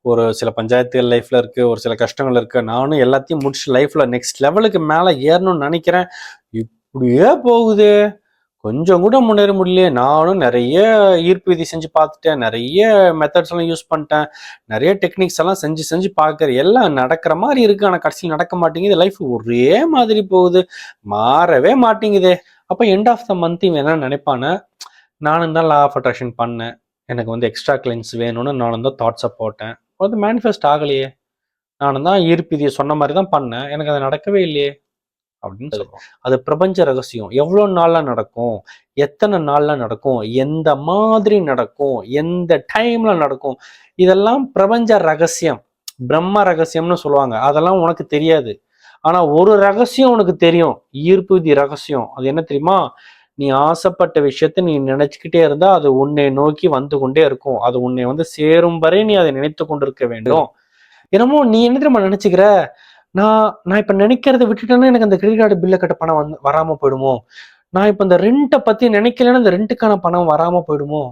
ஒரு சில பஞ்சாயத்துகள் லைஃப்ல இருக்கு, ஒரு சில கஷ்டங்கள் இருக்கு. நானும் எல்லாத்தையும் முடிச்சு லைஃப்ல நெக்ஸ்ட் லெவலுக்கு மேல ஏறணும்னு நினைக்கிறேன். இப்படியே போகுது. கொஞ்சம் கூட முன்னேற முடியலையே. நானும் நிறைய ஈர்ப்பு விதி செஞ்சு பார்த்துட்டேன், நிறைய மெத்தட்ஸ் எல்லாம் யூஸ் பண்ணிட்டேன், நிறைய டெக்னிக்ஸ் எல்லாம் செஞ்சு செஞ்சு பார்க்குறேன். எல்லாம் நடக்கிற மாதிரி இருக்கு, ஆனால் கடைசியில் நடக்க மாட்டேங்குது. லைஃப் ஒரே மாதிரி போகுது, மாறவே மாட்டேங்குதே. அப்போ எண்ட் ஆஃப் த மந்த் இவன் என்ன நினைப்பானே, நானும் தான் லா ஆஃப் அட்ராக்ஷன் பண்ணேன், எனக்கு வந்து எக்ஸ்ட்ரா கிளைண்ட்ஸ் வேணும்னு நானும் தான் தாட்ஸை போட்டேன், அது மேனிஃபெஸ்ட் ஆகலையே. நானும் தான் ஈர்ப்பு விதியை சொன்ன மாதிரி தான் பண்ணேன், எனக்கு அது நடக்கவே இல்லையே அப்படின்னு சொல்லுவோம். அது பிரபஞ்ச ரகசியம். எவ்வளோ நாள்ல நடக்கும், எத்தனை நாள்ல நடக்கும், எந்த மாதிரி நடக்கும், எந்த டைம்ல நடக்கும், இதெல்லாம் பிரபஞ்ச ரகசியம், பிரம்ம ரகசியம்னு சொல்லுவாங்க. அதெல்லாம் உனக்கு தெரியாது. ஆனா ஒரு ரகசியம் உனக்கு தெரியும், ஈர்ப்பு விதி ரகசியம். அது என்ன தெரியுமா? நீ ஆசைப்பட்ட விஷயத்த நீ நினைச்சுக்கிட்டே இருந்தா அது உன்னை நோக்கி வந்து கொண்டே இருக்கும். அது உன்னை வந்து சேரும் வரை நீ அதை நினைத்து கொண்டிருக்க வேண்டும். என்னமோ நீ என்ன தெரியுமா நினைச்சுக்கிற, நான் இப்ப நினைக்கிறத விட்டுட்டேன்னா எனக்கு அந்த கிரெடிட் கார்டு பில்லை கட்ட பணம் வராம போயிடுமோ, நான் இப்ப இந்த ரெண்ட்டை பத்தி நினைக்கலன்னா இந்த ரெண்ட்டுக்கான பணம் வராம போயிடுமோ.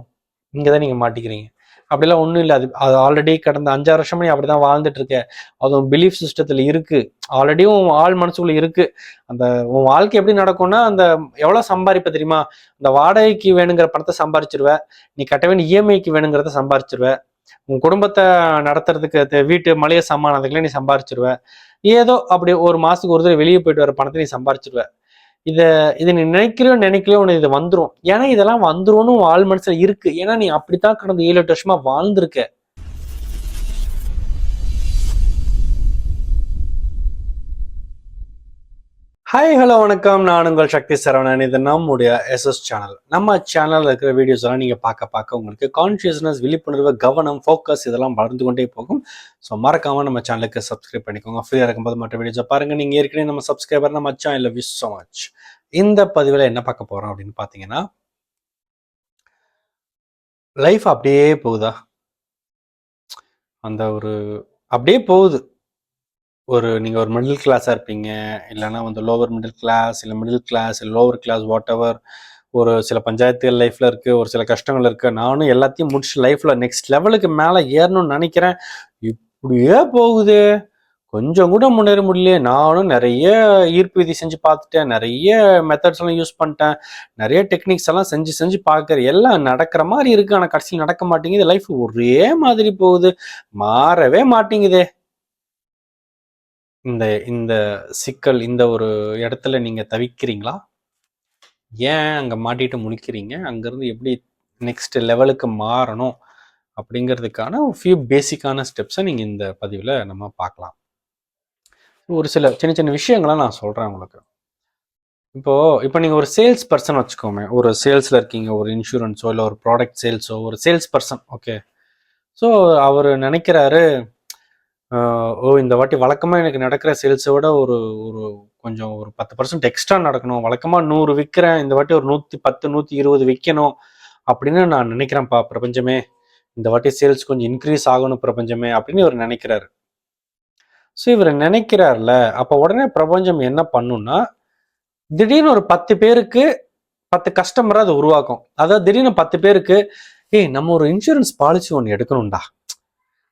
இங்கதான் நீங்க மாட்டிக்கிறீங்க. அப்படிலாம் ஒண்ணும் இல்லை. அது ஆல்ரெடி கடந்த 5-6 வருஷமா நீ அப்படிதான் வாழ்ந்துட்டு இருக்க. அதுவும் பிலீஃப் சிஸ்டத்துல இருக்கு, ஆல்ரெடி உன் ஆள் மனசுக்குள்ள இருக்கு. அந்த உன் வாழ்க்கை எப்படி நடக்கும்னா, அந்த எவ்வளவு சம்பாதிப்ப தெரியுமா, அந்த வாடகைக்கு வேணுங்கிற பணத்தை சம்பாரிச்சிருவ, நீ கட்ட வேண்டிய இஎம்ஐக்கு வேணுங்கிறத சம்பாரிச்சிருவ, உன் குடும்பத்தை நடத்துறதுக்கு வீட்டு மளிகை சாமான் அதுக்குள்ள நீ சம்பாரிச்சிருவ, ஏதோ அப்படி ஒரு மாசத்துக்கு ஒரு தடவை வெளியே போயிட்டு வர பணத்தை நீ சம்பாரிச்சிருவ. இதை நீ நினைக்கலையோ உனக்கு இது வந்துடும். ஏன்னா இதெல்லாம் வந்துரும்னு உன் ஆள் மனசுல இருக்கு. ஏன்னா நீ அப்படித்தான் கடந்த 7-8 வருஷமா வாழ்ந்திருக்க. ஹாய் ஹலோ வணக்கம், நான் உங்கள் சக்தி சரவணன். இது நம்முடைய எஸ்எஸ் சேனல். நம்ம சேனல்ல இருக்கிற வீடியோஸ் எல்லாம் நீங்க பார்க்க உங்களுக்கு கான்சியஸ்னஸ், விழிப்புணர்வு, கவனம், ஃபோக்கஸ் இதெல்லாம் வளர்ந்து கொண்டே போகும். ஸோ மறக்காம நம்ம சேனலுக்கு சப்ஸ்கிரைப் பண்ணிக்கோங்க. ஃப்ரீயா இருக்கும்போது மற்ற வீடியோஸை பாருங்க. நீங்க ஏற்கனவே நம்ம சப்ஸ்கிரைபர், நம்ம சேனல் விஷ் ஸோ மச். இந்த பதிவில் என்ன பார்க்க போறோம் அப்படின்னு பார்த்தீங்கன்னா, லைஃப் அப்படியே போகுதா, அந்த ஒரு அப்படியே போகுது. நீங்க ஒரு மிடில் கிளாஸா இருப்பீங்க, இல்லைன்னா வந்து லோவர் மிடில் கிளாஸ், இல்லை மிடில் கிளாஸ், இல்லை லோவர் கிளாஸ், வாட் எவர். ஒரு சில பஞ்சாயத்துகள் லைஃப்ல இருக்கு, ஒரு சில கஷ்டங்கள் இருக்கு. நானும் எல்லாத்தையும் முடிச்சு லைஃப்ல நெக்ஸ்ட் லெவலுக்கு மேல ஏறணும்னு நினைக்கிறேன். இப்படியே போகுது, கொஞ்சம் கூட முன்னேற முடியலையே. நானும் நிறைய ஈர்ப்பு விதி செஞ்சு பார்த்துட்டேன், நிறைய மெத்தட்ஸ் எல்லாம் யூஸ் பண்ணிட்டேன், நிறைய டெக்னிக்ஸ் எல்லாம் செஞ்சு செஞ்சு பார்க்குறேன். எல்லாம் நடக்கிற மாதிரி இருக்கு, ஆனால் கடைசியில் நடக்க மாட்டேங்குது. லைஃப் ஒரே மாதிரி போகுது, மாறவே மாட்டேங்குதே. இந்த சிக்கல், இந்த ஒரு இடத்துல நீங்க தவிக்கிறீங்களா? ஏன் அங்க மாட்டிட்டு முழிக்கிறீங்க? அங்கிருந்து எப்படி நெக்ஸ்ட் லெவலுக்கு மாறணும் அப்படிங்கிறதுக்கான ஃபியூ பேசிக்கான ஸ்டெப்ஸை நீங்க இந்த பதிவில் நம்ம பார்க்கலாம். ஒரு சில சின்ன சின்ன விஷயங்களை நான் சொல்றேன் உங்களுக்கு. இப்போ நீங்க ஒரு சேல்ஸ் பர்சன் வச்சுக்கோங்க. ஒரு சேல்ஸ்ல இருக்கீங்க, ஒரு இன்சூரன்ஸோ இல்லை ஒரு ப்ராடக்ட் சேல்ஸோ, ஒரு சேல்ஸ் பர்சன். ஓகே, ஸோ அவர் நினைக்கிறாரு, இந்த வாட்டி வழக்கமாக எனக்கு நடக்கிற சேல்ஸை விட ஒரு ஒரு கொஞ்சம் ஒரு 10% எக்ஸ்ட்ரா நடக்கணும். வழக்கமாக 100 விற்கிறேன், இந்த வாட்டி ஒரு 110 120 விற்கணும் அப்படின்னு நான் நினைக்கிறேன்ப்பா பிரபஞ்சமே. இந்த வாட்டி சேல்ஸ் கொஞ்சம் இன்க்ரீஸ் ஆகணும் பிரபஞ்சமே அப்படின்னு இவர் நினைக்கிறாரு. ஸோ இவர் நினைக்கிறார்ல, அப்போ உடனே பிரபஞ்சம் என்ன பண்ணுன்னா, திடீர்னு ஒரு 10 பேருக்கு 10 கஸ்டமரை அதை உருவாக்கும். அதாவது திடீர்னு 10 பேருக்கு, நம்ம ஒரு இன்சூரன்ஸ் பாலிசி ஒன்று எடுக்கணும்டா.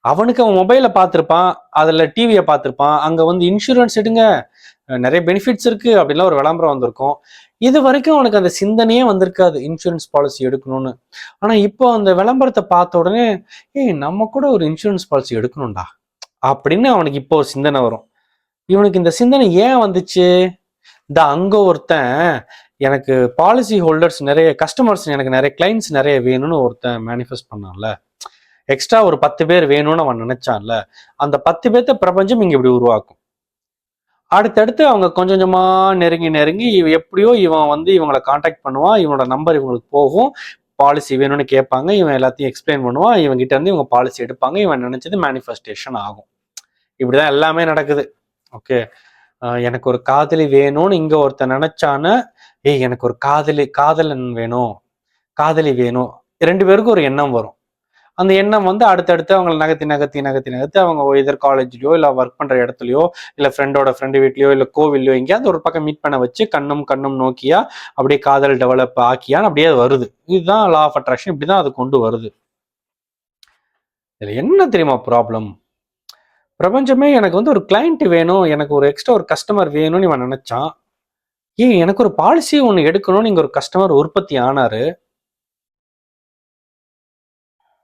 அவனுக்கு அவன் மொபைலை பார்த்துருப்பான், அதில் டிவியை பார்த்துருப்பான், அங்கே வந்து இன்சூரன்ஸ் எடுங்க, நிறைய பெனிஃபிட்ஸ் இருக்கு அப்படின்லாம் ஒரு விளம்பரம் வந்திருக்கும். இது வரைக்கும் அவனுக்கு அந்த சிந்தனையே வந்திருக்காது இன்சூரன்ஸ் பாலிசி எடுக்கணும்னு. ஆனால் இப்போ அந்த விளம்பரத்தை பார்த்த உடனே, நம்ம கூட ஒரு இன்சூரன்ஸ் பாலிசி எடுக்கணும்டா அப்படின்னு அவனுக்கு இப்போ ஒரு சிந்தனை வரும். இவனுக்கு இந்த சிந்தனை ஏன் வந்துச்சு? அங்கே ஒருத்தன், எனக்கு பாலிசி ஹோல்டர்ஸ் நிறைய, கஸ்டமர்ஸ் எனக்கு நிறைய கிளைண்ட்ஸ் நிறைய வேணும்னு ஒருத்தன் மேனிஃபெஸ்ட் பண்ணான்ல, எக்ஸ்ட்ரா ஒரு 10 பேர் வேணும்னு அவன் நினைச்சான்ல, அந்த 10 பேர்த்த பிரபஞ்சம் இங்க இப்படி உருவாக்கும். அடுத்தடுத்து அவங்க கொஞ்சம் கொஞ்சமா நெருங்கி எப்படியோ இவன் வந்து இவங்களை கான்டாக்ட் பண்ணுவான், இவனோட நம்பர் இவங்களுக்கு போகும், பாலிசி வேணும்னு கேட்பாங்க, இவன் எல்லாத்தையும் எக்ஸ்பிளைன் பண்ணுவான், இவங்க கிட்ட இருந்து இவங்க பாலிசி எடுப்பாங்க, இவன் நினைச்சது மேனிஃபெஸ்டேஷன் ஆகும். இப்படிதான் எல்லாமே நடக்குது. ஓகே, எனக்கு ஒரு காதலி வேணும்னு இங்க ஒருத்தன் நினைச்சான, எனக்கு ஒரு காதலன் வேணும், காதலி வேணும், 2 பேருக்கும் ஒரு எண்ணம் வரும். அந்த எண்ணம் வந்து அடுத்தடுத்து அவங்களை நகர்த்தி அவங்க இதர் காலேஜ்லயோ இல்லை ஒர்க் பண்ற இடத்துலயோ இல்லை ஃப்ரெண்டு வீட்லயோ இல்லை கோவில்லையோ எங்கேயாவது ஒரு பக்கம் மீட் பண்ண வச்சு கண்ணும் நோக்கியா அப்படியே காதல் டெவலப் ஆக்கியான்னு அப்படியே வருது. இதுதான் லா ஆஃப் அட்ராக்ஷன். இப்படிதான் அது கொண்டு வருது. இதுல என்ன தெரியுமா ப்ராப்ளம்? பிரபஞ்சமே எனக்கு வந்து ஒரு கிளைண்ட் வேணும், எனக்கு ஒரு எக்ஸ்ட்ரா ஒரு கஸ்டமர் வேணும்னு இவன் நினைச்சான். எனக்கு ஒரு பாலிசி ஒண்ணு எடுக்கணும்னு இங்க ஒரு கஸ்டமர் உற்பத்தி ஆனாரு.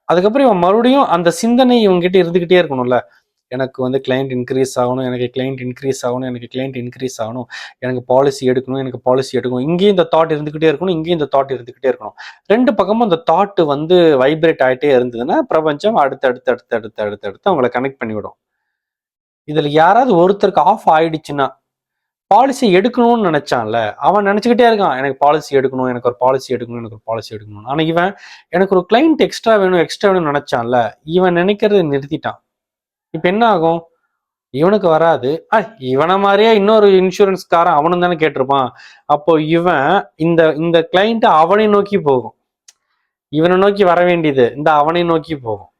அதுக்கப்புறம் இவன் மறுபடியும் அந்த சிந்தனை இவங்ககிட்ட இருந்துகிட்டே இருக்கணும்ல. எனக்கு வந்து கிளைண்ட் இன்க்ரீஸ் ஆகணும், எனக்கு கிளைண்ட் இன்க்ரீஸ் ஆகணும், எனக்கு கிளைண்ட் இன்க்ரீஸ் ஆகணும், எனக்கு பாலிசி எடுக்கணும், எனக்கு பாலிசி எடுக்கணும். இங்கேயும் இந்த தாட் இருந்துகிட்டே இருக்கணும், இங்கேயும் இந்த தாட் இருந்துகிட்டே இருக்கணும். ரெண்டு பக்கமும் அந்த தாட் வந்து வைப்ரேட் ஆகிட்டே இருந்ததுன்னா பிரபஞ்சம் அடுத்து அடுத்து அடுத்து அடுத்து அடுத்து அடுத்து அவங்களை கனெக்ட் பண்ணிவிடும். இதுல யாராவது ஒருத்தருக்கு ஆஃப் ஆயிடுச்சுன்னா, பாலிசி எடுக்கணும்னு நினைச்சான்ல, அவன் நினைச்சுக்கிட்டே இருக்கான், எனக்கு பாலிசி எடுக்கணும், எனக்கு ஒரு பாலிசி எடுக்கணும், எனக்கு ஒரு பாலிசி எடுக்கணும். ஆனா இவன் எனக்கு ஒரு கிளைண்ட் எக்ஸ்ட்ரா வேணும், எக்ஸ்ட்ரா வேணும்னு நினைச்சான்ல, இவன் நினைக்கிறத நிறுத்திட்டான். இப்ப என்ன ஆகும்? இவனுக்கு வராது. இவனை மாதிரியே இன்னொரு இன்சூரன்ஸ்காரன் அவனும் தானே கேட்டிருப்பான். அப்போ இவன் இந்த இந்த கிளைண்ட் அவனை நோக்கி போகும். இவனை நோக்கி வர வேண்டியது இந்த அவனை நோக்கி போகும்.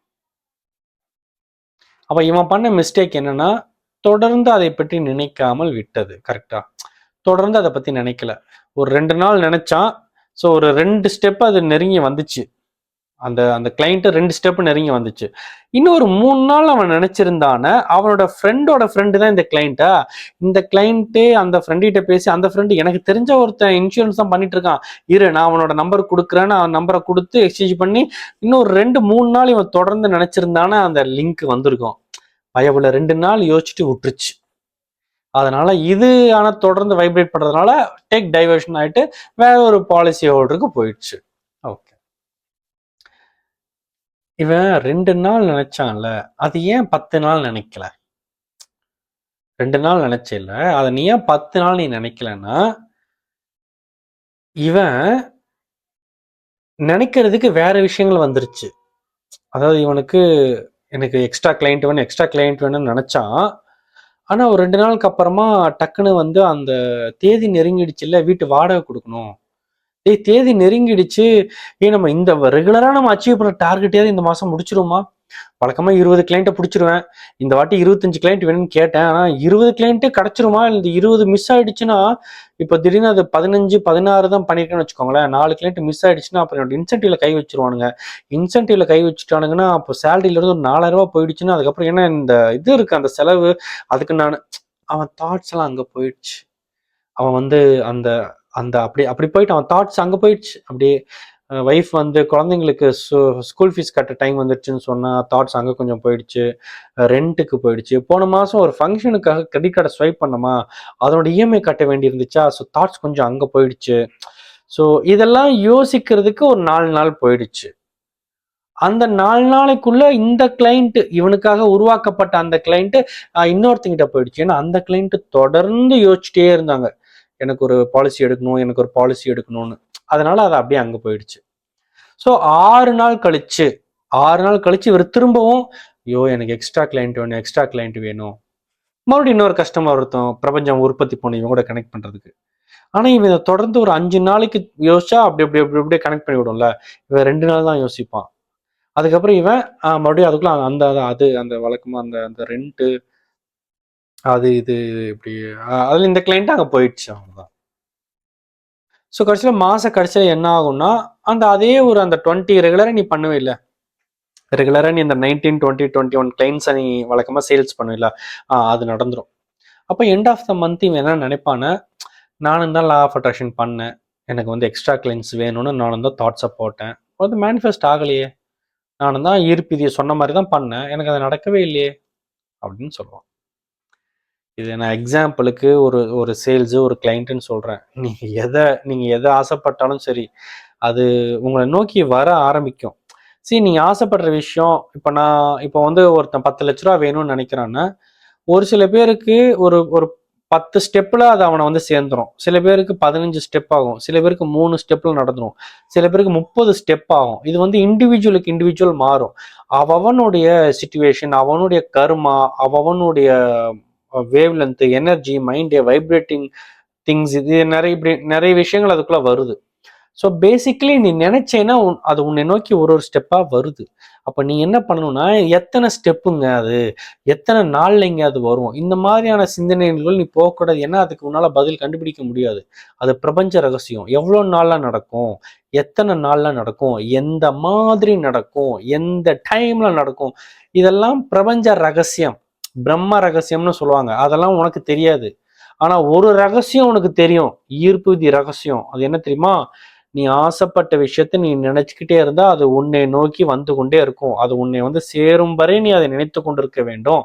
அப்ப இவன் பண்ண மிஸ்டேக் என்னன்னா, தொடர்ந்து அதை பற்றி நினைக்காமல் விட்டது. கரெக்டா? தொடர்ந்து அதை பத்தி நினைக்கல. ஒரு 2 நாள் நினைச்சான். ஸோ ஒரு 2 ஸ்டெப் அது நெருங்கி வந்துச்சு. அந்த அந்த கிளைண்ட் 2 ஸ்டெப் நெருங்கி வந்துச்சு. இன்னும் ஒரு 3 நாள் அவன் நினைச்சிருந்தான, அவனோட ஃப்ரெண்டோட ஃப்ரெண்டு தான் இந்த கிளைண்ட்டா. இந்த கிளைண்ட்டு அந்த ஃப்ரெண்ட் கிட்ட பேசி, அந்த ஃப்ரெண்டு எனக்கு தெரிஞ்ச ஒருத்தன் இன்சூரன்ஸ் தான் பண்ணிட்டு இருக்கான், இரு நான் அவனோட நம்பர் கொடுக்குறேன்னு அவன் நம்பரை கொடுத்து எக்ஸ்சேஞ்ச் பண்ணி இன்னும் ஒரு 2-3 நாள் இவன் தொடர்ந்து நினைச்சிருந்தான அந்த லிங்க் வந்திருக்கும். பயவுல 2 நாள் யோசிச்சுட்டு விட்டுருச்சு. அதனால இது ஆனா தொடர்ந்து வைப்ரேட் பண்றதுனால டேக் டைவர்ஷன் ஆயிட்டு வேற ஒரு பாலிசி ஹோல்டருக்கு போயிடுச்சு. ஓகே, இவன் 2 நாள் நினைச்சான்ல, அது ஏன் 10 நாள் நினைக்கல? 2 நாள் நினைச்சேல, அதை நீ ஏன் 10 நாள் நீ நினைக்கலன்னா, இவன் நினைக்கிறதுக்கு வேற விஷயங்கள் வந்துருச்சு. அதாவது இவனுக்கு எனக்கு எக்ஸ்ட்ரா கிளைண்ட் வேணும், எக்ஸ்ட்ரா கிளைண்ட் வேணும்னு நினைச்சான். ஆனா ஒரு 2 நாளுக்கு அப்புறமா டக்குன்னு வந்து அந்த தேதி நெருங்கிடுச்சுல்ல, வீட்டு வாடகை கொடுக்கணும், தேதி நெருங்கிடுச்சு, நம்ம இந்த ரெகுலரா நம்ம அச்சீவ் பண்ற டார்கெட்டையாவது இந்த மாசம் முடிச்சிருமா? வழக்கமா 20 கிளைண்ட்டை பிடிச்சிருவேன், இந்த வாட்டி 25 கிளைண்ட் வேணும்னு கேட்டேன். ஆனா 20 கிளைண்ட்டு கிடைச்சிருமா? இந்த 20 மிஸ் ஆயிடுச்சுன்னா, இப்ப திடீர்னு அது 15 16 தான் பண்ணிருக்கேன்னு வச்சுக்கோங்களேன். 4 கிளைண்ட் மிஸ் ஆயிடுச்சுன்னா அப்புறம் என்னோட இன்சென்டிவ்ல கை வச்சிருவானுங்க. இன்சென்டிவ்ல கை வச்சுட்டானுங்கன்னா அப்போ சேலரியில இருந்து ஒரு 4000 ரூபாய் போயிடுச்சுன்னா அதுக்கப்புறம் என்ன இந்த இது இருக்கு அந்த செலவு, அதுக்கு நான் அவன் தாட்ஸ் எல்லாம் அங்க போயிடுச்சு. அவன் வந்து அந்த அந்த அப்படி அப்படி போயிட்டு அவன் தாட்ஸ் அங்க போயிடுச்சு. அப்படியே ஒய்ஃப் வந்து குழந்தைங்களுக்கு ஸ்கூல் ஃபீஸ் கட்ட டைம் வந்துடுச்சுன்னு சொன்னா தாட்ஸ் அங்கே கொஞ்சம் போயிடுச்சு. ரெண்ட்டுக்கு போயிடுச்சு. போன மாதம் ஒரு ஃபங்க்ஷனுக்காக கிரெடிட் கார்டை ஸ்வைப் பண்ணோமா, அதோட இஎம்ஐ கட்ட வேண்டி இருந்துச்சா, ஸோ தாட்ஸ் கொஞ்சம் அங்கே போயிடுச்சு. ஸோ இதெல்லாம் யோசிக்கிறதுக்கு ஒரு 4 நாள் போயிடுச்சு. அந்த 4 நாளைக்குள்ள இந்த கிளைண்ட் இவனுக்காக உருவாக்கப்பட்ட அந்த கிளைண்ட் இன்னொருத்தங்கிட்ட போயிடுச்சு. ஏன்னா அந்த கிளைண்ட் தொடர்ந்து யோசிச்சுட்டே இருந்தாங்க, எனக்கு ஒரு பாலிசி எடுக்கணும், எனக்கு ஒரு பாலிசி எடுக்கணும்னு. அதனால அது அப்படியே அங்கே போயிடுச்சு. ஸோ 6 நாள் கழிச்சு இவர் திரும்பவும் எனக்கு எக்ஸ்ட்ரா கிளைண்ட் வேணும், எக்ஸ்ட்ரா கிளைண்ட் வேணும், மறுபடியும் இன்னொரு கஸ்டமர் ஒருத்தன் பிரபஞ்சம் உற்பத்தி பண்ணி இவங்க கூட கனெக்ட் பண்றதுக்கு. ஆனா இவன் தொடர்ந்து ஒரு 5 நாளைக்கு யோசிச்சா அப்படி அப்படி அப்படி அப்படியே கனெக்ட் பண்ணி விடும்ல. இவன் 2 நாள் தான் யோசிப்பான். அதுக்கப்புறம் இவன் மறுபடியும் அதுக்குள்ள அந்த அது அந்த வழக்கமா அந்த அந்த ரெண்ட் அது இது இப்படி அதுல இந்த கிளைண்ட் அங்க போயிடுச்சு. அவங்கதான். ஸோ கடைசியில் கடைசியில் என்ன ஆகும்னா, அந்த அதே ஒரு அந்த 20 ரெகுலராக நீ பண்ணுவே இல்லை, ரெகுலராக நீ இந்த 19 20 21 கிளைண்ட்ஸை நீ வழக்கமாக சேல்ஸ் பண்ணுவில்ல, அது நடந்துடும். அப்போ எண்ட் ஆஃப் த மந்த் இவன் என்ன நினைப்பானே, நானும் தான் லா ஆஃப் அட்ராக்ஷன் பண்ணேன், எனக்கு வந்து எக்ஸ்ட்ரா கிளைண்ட்ஸ் வேணும்னு நானும் தான் தாட்ஸை போட்டேன், அது மேனிஃபெஸ்ட் ஆகலையே, நானும் தான் ஈர்ப்பிதியை சொன்ன மாதிரி தான் பண்ணேன், எனக்கு அது நடக்கவே இல்லையே அப்படின்னு சொல்லுவான். இது நான் எக்ஸாம்பிளுக்கு ஒரு ஒரு சேல்ஸு ஒரு கிளைண்ட்டுன்னு சொல்கிறேன். நீங்கள் எதை ஆசைப்பட்டாலும் சரி, அது உங்களை நோக்கி வர ஆரம்பிக்கும். நீங்கள் ஆசைப்படுற விஷயம், இப்போ வந்து ஒருத்தன் 10 லட்ச ரூபா வேணும்னு நினைக்கிறான்னா, ஒரு சில பேருக்கு ஒரு ஒரு 10 ஸ்டெப்பில் அது அவனை வந்து சேர்ந்துடும். சில பேருக்கு 15 ஸ்டெப் ஆகும், சில பேருக்கு 3 ஸ்டெப்பில் நடந்துடும், சில பேருக்கு 30 ஸ்டெப் ஆகும். இது வந்து இண்டிவிஜுவல் மாறும். அவனுடைய சிச்சுவேஷன், அவனுடைய கர்மா, அவனுடைய wave length, energy, mind vibrating things, இது நிறைய விஷயங்கள் அதுக்குள்ள வருது. ஸோ பேசிக்கலி நீ நினைச்சேன்னா அது உன்னை நோக்கி ஒரு ஒரு ஸ்டெப்பா வருது. அப்ப நீ என்ன பண்ணணும்னா, எத்தனை ஸ்டெப்புங்க அது, எத்தனை நாள்லைங்க அது வரும், இந்த மாதிரியான சிந்தனைகள் நீ போகக்கூடாது. ஏன்னா அதுக்கு உன்னால பதில் கண்டுபிடிக்க முடியாது. அது பிரபஞ்ச ரகசியம். எவ்வளோ நாள்ல நடக்கும், எத்தனை நாள்ல நடக்கும், எந்த மாதிரி நடக்கும், எந்த டைம்ல நடக்கும், இதெல்லாம் பிரபஞ்ச ரகசியம், பிரம்ம ரகசியம்னு சொல்லுவாங்க. அதெல்லாம் உனக்கு தெரியாது. ஆனா ஒரு ரகசியம் உனக்கு தெரியும், ஈர்ப்பு விதி ரகசியம். அது என்ன தெரியுமா? நீ ஆசைப்பட்ட விஷயத்த நீ நினைச்சுக்கிட்டே இருந்தா அது உன்னை நோக்கி வந்து கொண்டே இருக்கும். அது உன்னை வந்து சேரும் வரை நீ அதை நினைத்து கொண்டிருக்க வேண்டும்.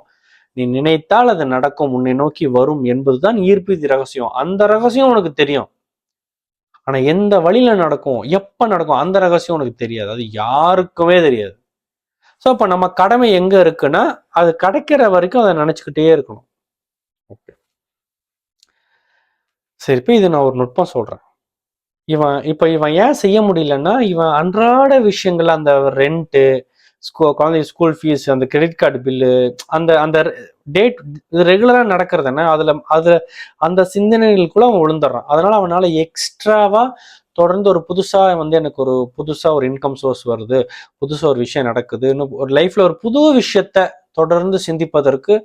நீ நினைத்தால் அது நடக்கும், உன்னை நோக்கி வரும் என்பதுதான் ஈர்ப்பு விதி ரகசியம். அந்த ரகசியம் உனக்கு தெரியும். ஆனா எந்த வழியில நடக்கும், எப்ப நடக்கும், அந்த ரகசியம் உனக்கு தெரியாது. அது யாருக்குமே தெரியாது. ஸோ அப்ப நம்ம கடமை எங்க இருக்குன்னா, அது கிடைக்கிற வரைக்கும் அதை நினைச்சுக்கிட்டே இருக்கணும். ஓகே, சரி. இப்ப இது நான் ஒரு நுட்பம் சொல்றேன். இவன் ஏன் செய்ய முடியலன்னா, இவன் அன்றாட விஷயங்கள், அந்த ரெண்ட், குழந்தை ஸ்கூல் ஃபீஸ், அந்த கிரெடிட் கார்டு பில்லு, அந்த அந்த டேட் ரெகுலரா நடக்கிறது என்ன, அதுல அந்த சிந்தனைகளுக்குள்ள அவன் விழுந்துடுறான். அதனால அவனால எக்ஸ்ட்ராவா தொடர்ந்து ஒரு புதுசா வந்து எனக்கு ஒரு புதுசா ஒரு இன்கம் சோர்ஸ் வருது, புதுசா ஒரு விஷயம் நடக்குதுன்னு ஒரு லைஃப்ல ஒரு புது விஷயத்த தொடர்ந்து சிந்திப்பதற்கு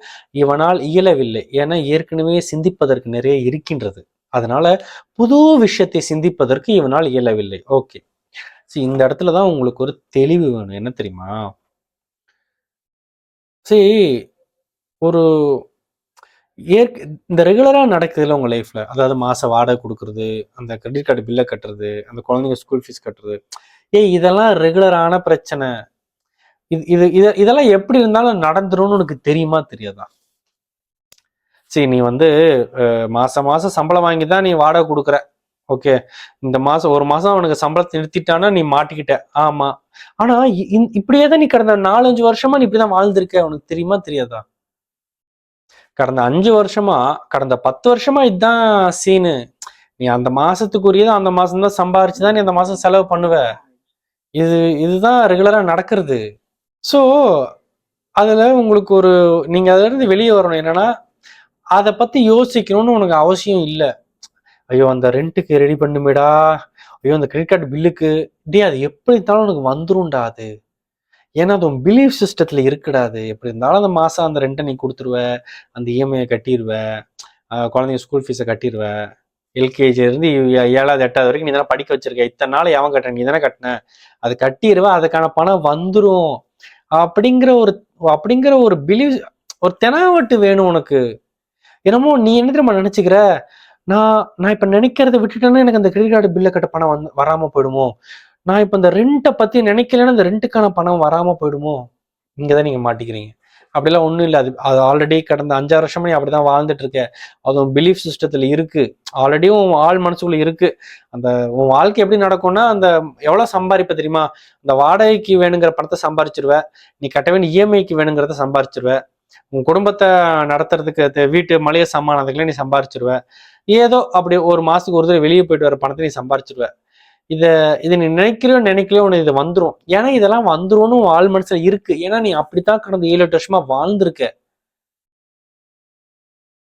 இவனால் இயலவில்லை. ஏன்னா ஏற்கனவே சிந்திப்பதற்கு நிறைய இருக்கின்றது. அதனால புது விஷயத்தை சிந்திப்பதற்கு இவனால் இயலவில்லை. ஓகே, இந்த இடத்துலதான் உங்களுக்கு ஒரு தெளிவு வேணும். என்ன தெரியுமா? சரி, ஒரு இந்த ரெகுலரா நடக்குதுல்ல உங்க லைஃப்ல, அதாவது மாச வாடகை கொடுக்கறது, அந்த கிரெடிட் கார்டு பில்லை கட்டுறது, அந்த குழந்தைங்க ஸ்கூல் ஃபீஸ் கட்டுறது, இதெல்லாம் ரெகுலரான பிரச்சனை. இதெல்லாம் எப்படி இருந்தாலும் நடந்துரும்னு உனக்கு தெரியுமா தெரியாதா? சரி, நீ வந்து மாசம் மாசம் சம்பளம் வாங்கி தான் நீ வாடகை கொடுக்குற. ஓகே, இந்த மாசம் ஒரு மாசம் அவனுக்கு சம்பளத்தை நிறுத்திட்டானா நீ மாட்டிக்கிட்ட. ஆமா. ஆனா இப்படியே தான் நீ கடந்த 4-5 வருஷமா நீ இப்படிதான் வாழ்ந்திருக்க. உனக்கு தெரியுமா தெரியாதா? கடந்த 5 வருஷமா, கடந்த 10 வருஷமா இதுதான் சீனு. நீ அந்த மாசத்துக்குரியது அந்த மாசம் தான் சம்பாரிச்சுதான் நீ அந்த மாசம் செலவு பண்ணுவ. இதுதான் ரெகுலரா நடக்கிறது. சோ அதுல உங்களுக்கு ஒரு, நீங்க அதுல இருந்து வெளியே வரணும். என்னன்னா, அதை பத்தி யோசிக்கணும்னு உனக்கு அவசியம் இல்லை. ஐயோ அந்த ரெண்ட்டுக்கு ரெடி பண்ணுமேடா, ஐயோ அந்த கிரெடிட் கார்டு பில்லுக்கு, டே அது எப்படி இருந்தாலும் உனக்கு வந்துரும்டா அது. ஏன்னா அது உன் பிலீஃப் சிஸ்டத்துல இருக்குடாது. எப்படி இருந்தாலும் அந்த மாசம் அந்த ரெண்ட்டை நீ கொடுத்துருவ, அந்த இஎம்ஐ கட்டிடுவ, குழந்தைங்க ஸ்கூல் ஃபீஸை கட்டிடுவ. எல்கேஜில இருந்து 7வது 8வது வரைக்கும் நீ தானே படிக்க வச்சிருக்க. இத்தனை நாள் எவன் கட்டுற, நீ தானே கட்டின. அது கட்டிடுவ, அதுக்கான பணம் வந்துடும். அப்படிங்கிற ஒரு அப்படிங்கிற ஒரு பிலீவ், ஒரு தெனாவட்டு வேணும் உனக்கு. என்னமோ நீ என்ன தெரியுமா நினைச்சுக்கிற, நான் இப்ப நினைக்கிறத விட்டுட்டேன்னா எனக்கு அந்த கிரெடிட் கார்டு பில்லை கட்ட பணம் வராம போயிடுமோ, நான் இப்ப இந்த ரெண்ட்டை பத்தி நினைக்கலன்னா இந்த ரெண்ட்டுக்கான பணம் வராம போயிடுமோ. இங்கதான் நீங்க மாட்டிக்கிறீங்க. அப்படிலாம் ஒண்ணும் இல்லை. அது ஆல்ரெடி கடந்த 5-6 வருஷமா நீ அப்படிதான் வாழ்ந்துட்டு இருக்க. அதுவும் பிலீஃப் சிஸ்டத்துல இருக்கு. ஆல்ரெடி உன் ஆள் மனசுக்குள்ள இருக்கு. அந்த உன் வாழ்க்கை எப்படி நடக்கும்னா, அந்த எவ்வளவு சம்பாதிப்ப தெரியுமா? அந்த வாடகைக்கு வேணுங்கிற பணத்தை சம்பாரிச்சிருவ, நீ கட்ட வேண்டிய இஎம்ஐக்கு வேணுங்கிறத சம்பாரிச்சிருவ, உன் குடும்பத்தை நடத்துறதுக்கு வீட்டு மளிகை சாமான் அதுக்குள்ள நீ சம்பாரிச்சிருவ, ஏதோ அப்படி ஒரு மாசத்துக்கு ஒரு தடவை வெளியே போயிட்டு வர பணத்தை நீ சம்பாரிச்சிருவ. இத இதை நீ நினைக்கலையோ உனக்கு இது வந்துடும். ஏன்னா இதெல்லாம் வந்துரும்னு ஆள் மனசுல இருக்கு. ஏன்னா நீ அப்படித்தான் கடந்த 7-8 வருஷமா வாழ்ந்திருக்க.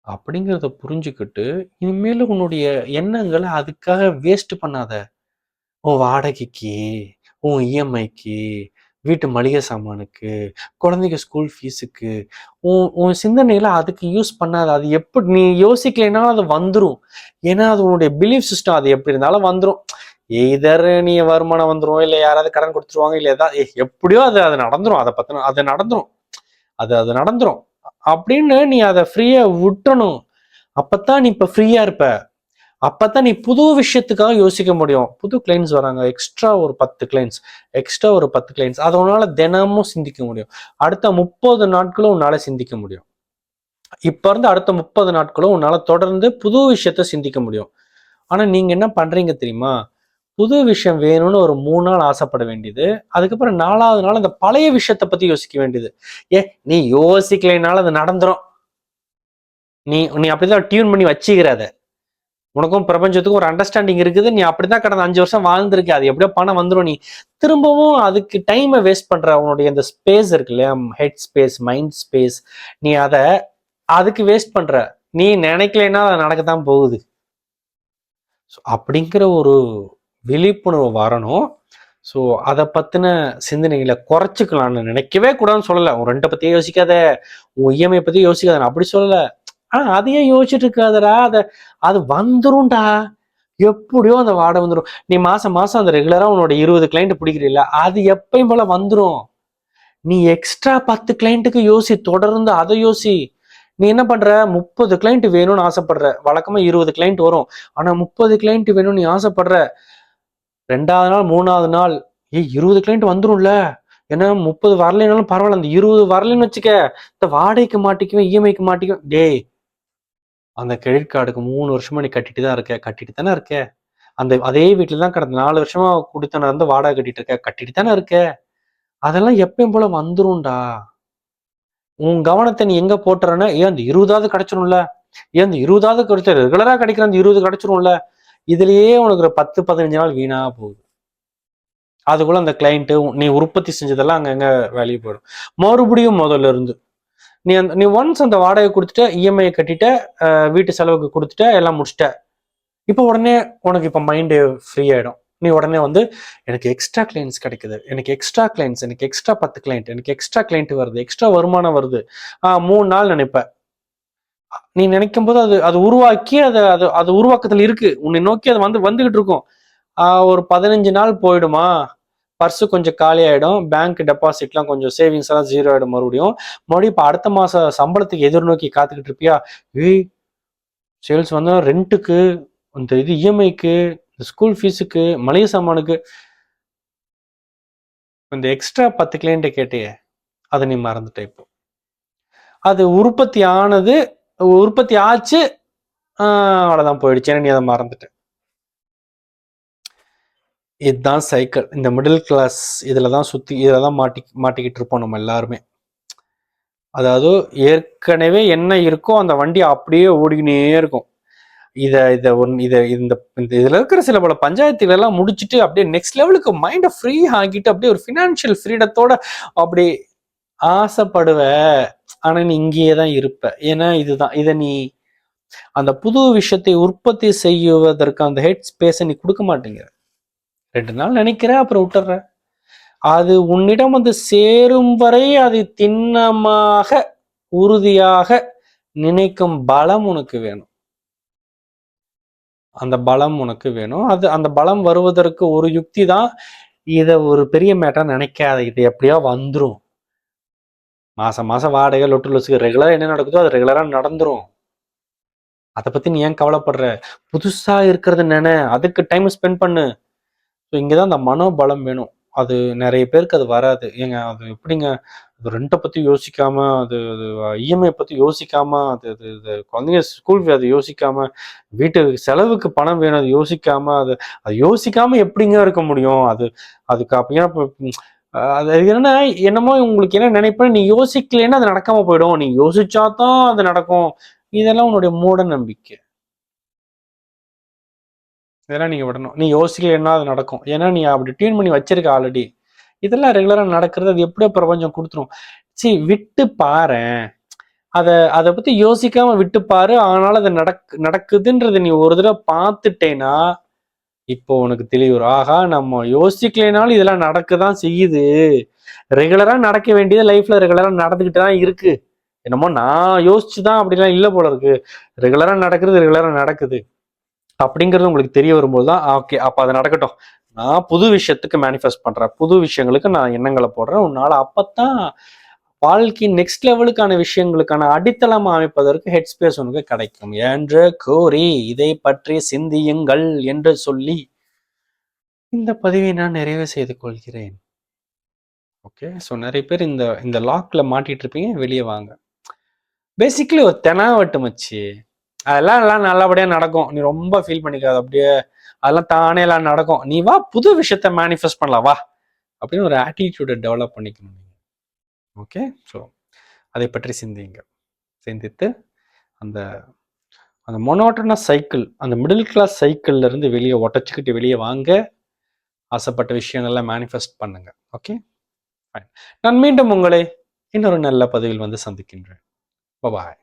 அப்படிங்கிறத புரிஞ்சுக்கிட்டு இனிமேல உன்னுடைய எண்ணங்களை அதுக்காக வேஸ்ட் பண்ணாத. உன் வாடகைக்கு, உன் இஎம்ஐக்கு, வீட்டு மளிகை சாமானுக்கு, குழந்தைங்க ஸ்கூல் ஃபீஸுக்கு, உன் சிந்தனைகளை அதுக்கு யூஸ் பண்ணாத. அது எப்படி நீ யோசிக்கலைனாலும் அது வந்துடும். ஏன்னா அது உன்னுடைய பிலீஃப் சிஸ்டம். அது எப்படி இருந்தாலும் வந்துடும். எய்தர் நீ வருமானம் வந்துடும், இல்லை யாராவது கடன் கொடுத்துருவாங்க, இல்லை ஏதாவது எப்படியோ அது அது நடந்துரும். அதை பத்தின அது நடந்துரும். அது நடந்துரும் அப்படின்னு நீ அதை ஃப்ரீயா விட்டணும். அப்பத்தான் நீ இப்ப ஃப்ரீயா இருப்ப. அப்பதான் நீ புது விஷயத்துக்காக யோசிக்க முடியும். புது கிளைண்ட்ஸ் வராங்க, எக்ஸ்ட்ரா ஒரு 10 கிளைண்ட்ஸ், எக்ஸ்ட்ரா ஒரு 10 கிளைண்ட்ஸ், அதை உன்னால தினமும் சிந்திக்க முடியும். அடுத்த 30 நாட்களும் உன்னால சிந்திக்க முடியும். இப்ப இருந்து அடுத்த 30 நாட்களும் உன்னால தொடர்ந்து புது விஷயத்த சிந்திக்க முடியும். ஆனா நீங்க என்ன பண்றீங்க தெரியுமா? புது விஷயம் வேணும்னு ஒரு 3 நாள் ஆசைப்பட வேண்டியது, அதுக்கப்புறம் 4வது நாள் அந்த பழைய விஷயத்த பத்தி யோசிக்க வேண்டியது. நீ யோசிக்கலைனாலும் அது நடந்துரும். நீ நீ அப்படிதான் டியூன் பண்ணி வச்சுக்கிற. அதை உனக்கும் பிரபஞ்சத்துக்கும் ஒரு அண்டர்ஸ்டாண்டிங் இருக்குது. நீ அப்படிதான் கடந்த 5 வருஷம் வாழ்ந்திருக்க. அது எப்படியோ பணம் வந்துடும். நீ திரும்பவும் அதுக்கு டைமை வேஸ்ட் பண்ற. உன்னுடைய அந்த ஸ்பேஸ் இருக்கு இல்லையா, ஹெட் ஸ்பேஸ், மைண்ட் ஸ்பேஸ், நீ அதை அதுக்கு வேஸ்ட் பண்ற. நீ நினைக்கலைன்னா அது நடக்கத்தான் போகுது. அப்படிங்கிற ஒரு விழிப்புணர்வு வரணும். ஸோ அதை பற்றின சிந்தனைகளை குறைச்சிக்கலாம்னு நினைக்கவே கூடாதுன்னு சொல்லலை. உன் ரெண்டை பற்றியே யோசிக்காத, உன் இஎம்ஐ பற்றி யோசிக்காத, நான் அப்படி சொல்லலை. ஆனால் அதையே யோசிச்சுட்டு இருக்காதடா, அது வந்துரும்டா, எப்படியோ அந்த வாடகை வந்துடும். நீ மாசம் மாசம் அந்த ரெகுலரா உன்னோட 20 கிளைண்ட் பிடிக்கிறீல்ல, அது எப்பயும் போல வந்துடும். நீ எக்ஸ்ட்ரா 10 கிளைண்ட்டுக்கு யோசி, தொடர்ந்து அதை யோசி. நீ என்ன பண்ற, 30 கிளைண்ட் வேணும்னு ஆசைப்படுற, வழக்கமா 20 கிளைண்ட் வரும், ஆனா 30 கிளைண்ட் வேணும்னு நீ ஆசைப்படுற. 2வது நாள் 3வது நாள் 20 கிளைண்ட் வந்துரும்ல, ஏன்னா 30 வரலைனாலும் பரவாயில்ல, அந்த 20 வரலன்னு வச்சுக்க, இந்த வாடகைக்கு மாட்டிக்குவேன், இஎம்ஐக்கு மாட்டிக்குவேன். டேய், அந்த கிரெடிட் கார்டுக்கு 3 வருஷமா நீ கட்டிட்டு தான் இருக்க, கட்டிட்டு தானே இருக்க. அதே வீட்டுல தான் கடந்த 4 வருஷமா குடித்தன இருந்து வாடகை கட்டிட்டு இருக்க, கட்டிட்டு தானே இருக்க. அதெல்லாம் எப்பயும் போல வந்துரும்டா. உன் கவனத்தை நீ எங்க போட்டுறன்னா, ஏன் அந்த 20வது கிடைச்சிரும்ல, ஏன் அந்த 20வது கிடைச்ச ரெகுலரா கிடைக்கிற அந்த 20 கிடைச்சிரும்ல, இதுலயே உனக்கு ஒரு 10-15 நாள் வீணா போகுது. அதுக்குள்ள அந்த கிளைண்ட் நீ உற்பத்தி செஞ்சதெல்லாம் அங்கங்க வேலையை போயிடும். மறுபடியும் முதல்ல இருந்து நீ ஒன்ஸ் அந்த வாடகை கொடுத்துட்ட, இஎம்ஐ கட்டிட்ட, வீட்டு செலவுக்கு கொடுத்துட்ட, எல்லாம் முடிச்சிட்ட. இப்போ உடனே உனக்கு இப்போ மைண்டு ஃப்ரீ ஆயிடும். நீ உடனே வந்து எனக்கு எக்ஸ்ட்ரா கிளைண்ட்ஸ் கிடைக்குது, எனக்கு எக்ஸ்ட்ரா கிளைண்ட்ஸ், எனக்கு எக்ஸ்ட்ரா 10 கிளைண்ட், எனக்கு எக்ஸ்ட்ரா கிளைண்ட் வருது, எக்ஸ்ட்ரா வருமானம் வருது. 3 நாள் நினைப்ப. நீ நினைக்கும் போது அது உருவாக்கி அது உருவாக்கத்துல இருக்கு, உன்னை நோக்கி அது வந்துகிட்டு இருக்கும். ஒரு 15 நாள் போயிடுமா, பர்ஸு கொஞ்சம் காலி ஆயிடும், பேங்க் டெபாசிட்லாம் கொஞ்சம் சேவிங்ஸ் எல்லாம் 0 ஆயிடும். மறுபடியும் இப்போ அடுத்த மாசம் சம்பளத்துக்கு எதிர்நோக்கி காத்துக்கிட்டு இருப்பியா, சேல்ஸ் வந்தா ரெண்ட்டுக்கு, இந்த இது இஎம்ஐக்கு, ஸ்கூல் ஃபீஸுக்கு, மளிகை சாமானுக்கு. இந்த எக்ஸ்ட்ரா 10 கிளைண்ட்டை கேட்டியே, அதை நீ மறந்துட்ட. இப்போ அது உற்பத்தி ஆச்சு, அவ்வளவுதான், போயிடுச்சு, நீ அதை மறந்துட்ட. இதுதான் சைக்கிள். இந்த மிடில் கிளாஸ் இதுலதான் மாட்டிக்கிட்டு இருப்போம் நம்ம எல்லாருமே. அதாவது ஏற்கனவே என்ன இருக்கோ அந்த வண்டி அப்படியே ஓடிக்கினே இருக்கும். இதுல இருக்கிற சில பல பஞ்சாயத்துகள் எல்லாம் முடிச்சுட்டு அப்படியே நெக்ஸ்ட் லெவலுக்கு மைண்டை ஃப்ரீ ஆகிட்டு அப்படியே ஒரு ஃபினான்ஷியல் ஃப்ரீடத்தோட அப்படி ஆசைப்படுவ. ஆனா நீ இங்கேயே தான் இருப்ப. ஏன்னா இதை நீ அந்த புது விஷயத்தை உற்பத்தி செய்வதற்கு அந்த ஹெட் ஸ்பேஸை நீ கொடுக்க மாட்டேங்கிற. 2 நாள் நினைக்கிற, அப்புறம் விட்டுற. அது உன்னிடம் வந்து சேரும் வரை அது திண்ணமாக உறுதியாக நினைக்கும் பலம் உனக்கு வேணும். அந்த பலம் உனக்கு வேணும். அந்த பலம் வருவதற்கு ஒரு யுக்தி தான், இதை ஒரு பெரிய மேட்டரா நினைக்காத, இது எப்படியா வந்துடும். மாசம் மாசம் வாடகை லொட்டு லொசுக்கு ரெகுலரா என்ன நடக்குதோ அது ரெகுலரா நடந்துரும். அதை பத்தி நீ ஏன் கவலைப்படுற, புதுசா இருக்கிறது நினை, அதுக்கு டைம் ஸ்பெண்ட் பண்ணு. இங்கதான் அந்த மனோபலம் வேணும். அது நிறைய பேருக்கு அது வராது. ஏங்க அது எப்படிங்க, அது ரெண்டை பத்தி யோசிக்காம, அது இஎம்ஐ பத்தி யோசிக்காம, அது குழந்தைங்க ஸ்கூல் ஃபீ அதை யோசிக்காம, வீட்டு செலவுக்கு பணம் வேணும் அது யோசிக்காம, அது யோசிக்காம எப்படிங்க இருக்க முடியும்? அதுக்கு அப்ப அது என்னமோ உங்களுக்கு என்ன நினைப்பேன், நீ யோசிக்கலன்னா அது நடக்காம போயிடும், நீ யோசிச்சாதான் அது நடக்கும். இதெல்லாம் உன்னுடைய மூட நம்பிக்கை. இதெல்லாம் நீங்க விடணும். நீ யோசிக்கலன்னா அது நடக்கும், ஏன்னா நீ அப்படி டியூன் பண்ணி வச்சிருக்க ஆல்ரெடி. இதெல்லாம் ரெகுலரா நடக்கிறது, அது எப்படியோ பிரபஞ்சம் கொடுத்துரும். விட்டு பாரு, அதை பத்தி யோசிக்காம விட்டு பாரு. ஆனாலும் அது நடக்குதுன்றது நீ ஒரு தடவை பார்த்துட்டேன்னா இப்போ உனக்கு தெளிவு. ஆகா, நம்ம யோசிக்கலைனாலும் இதெல்லாம் நடக்கதான் செய்யுது. ரெகுலரா நடக்க வேண்டியது லைஃப்ல ரெகுலரா நடந்துகிட்டு தான் இருக்கு. என்னமோ நான் யோசிச்சுதான் அப்படிலாம் இல்லை போல இருக்கு. ரெகுலரா நடக்குது அப்படிங்கிறது உங்களுக்கு தெரிய வரும்போது தான் ஓகே, அப்ப அது நடக்கட்டும். நான் புது விஷயத்துக்கு மேனிஃபெஸ்ட் பண்றேன், புது விஷயங்களுக்கு நான் எண்ணங்களை போடுறேன். உன்னால அப்பத்தான் வாழ்க்கையின் நெக்ஸ்ட் லெவலுக்கான விஷயங்களுக்கான அடித்தளம் அமைப்பதற்கு ஹெட் ஸ்பேஸ் உனக்கு கிடைக்கும் என்று கூறி, இதை பற்றி சிந்தியுங்கள் என்று சொல்லி இந்த பதிவை நான் நிறைவு செய்து கொள்கிறேன். ஓகே, ஸோ நிறைய பேர் இந்த லாக்ல மாட்டிட்டு இருப்பீங்க, வெளியே வாங்க. பேசிக்கலி ஒரு தெனாவட்டு மச்சி, அதெல்லாம் எல்லாம் நல்லபடியா நடக்கும், நீ ரொம்ப ஃபீல் பண்ணிக்காத. அப்படியே அதெல்லாம் தானே எல்லாம் நடக்கும், நீ வா புது விஷயத்த மேனிஃபெஸ்ட் பண்ணலாம் வா அப்படின்னு ஒரு ஆட்டிடியூடை டெவலப் பண்ணிக்கணும் நீங்க. ஓகே, ஸோ அதை பற்றி சிந்தித்து அந்த அந்த மொனோட்டனஸ் சைக்கிள், அந்த மிடில் கிளாஸ் சைக்கிள்ல இருந்து வெளியே ஒட்டச்சுக்கிட்டு வெளியே வாங்க. ஆசைப்பட்ட விஷயங்கள்லாம் மேனிஃபெஸ்ட் பண்ணுங்க. ஓகே, நான் மீண்டும் உங்களை இன்னொரு நல்ல பதிவில் வந்து சந்திக்கின்றேன். பாய்.